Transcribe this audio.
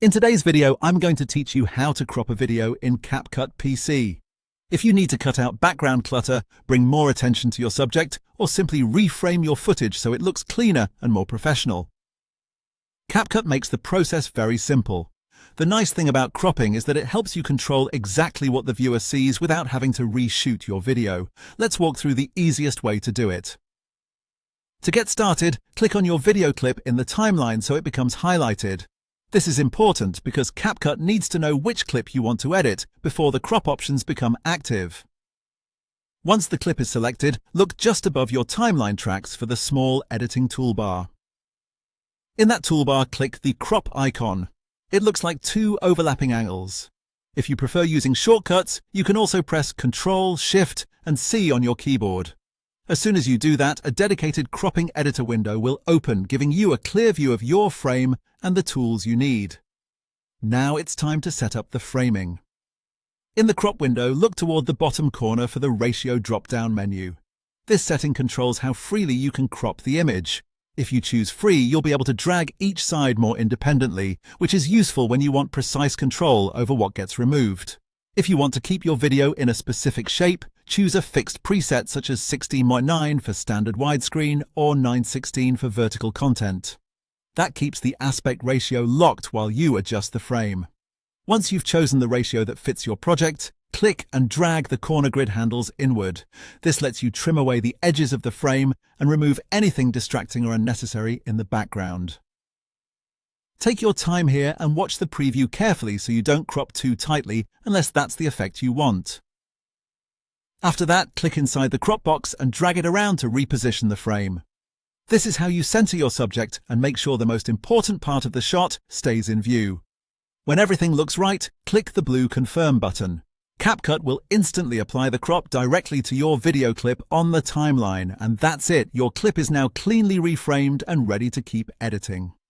In today's video, I'm going to teach you how to crop a video in CapCut PC. If you need to cut out background clutter, bring more attention to your subject, or simply reframe your footage so it looks cleaner and more professional. CapCut makes the process very simple. The nice thing about cropping is that it helps you control exactly what the viewer sees without having to reshoot your video. Let's walk through the easiest way to do it. To get started, click on your video clip in the timeline so it becomes highlighted. This is important because CapCut needs to know which clip you want to edit before the crop options become active. Once the clip is selected, look just above your timeline tracks for the small editing toolbar. In that toolbar, click the crop icon. It looks like two overlapping angles. If you prefer using shortcuts, you can also press Ctrl, Shift, and C on your keyboard. As soon as you do that, a dedicated cropping editor window will open, giving you a clear view of your frame and the tools you need. Now it's time to set up the framing. In the crop window, look toward the bottom corner for the ratio drop-down menu. This setting controls how freely you can crop the image. If you choose free, you'll be able to drag each side more independently, which is useful when you want precise control over what gets removed. If you want to keep your video in a specific shape, choose a fixed preset such as 16:9 for standard widescreen or 9:16 for vertical content. That keeps the aspect ratio locked while you adjust the frame. Once you've chosen the ratio that fits your project, click and drag the corner grid handles inward. This lets you trim away the edges of the frame and remove anything distracting or unnecessary in the background. Take your time here and watch the preview carefully so you don't crop too tightly unless that's the effect you want. After that, click inside the crop box and drag it around to reposition the frame. This is how you center your subject and make sure the most important part of the shot stays in view. When everything looks right, click the blue Confirm button. CapCut will instantly apply the crop directly to your video clip on the timeline, and that's it. Your clip is now cleanly reframed and ready to keep editing.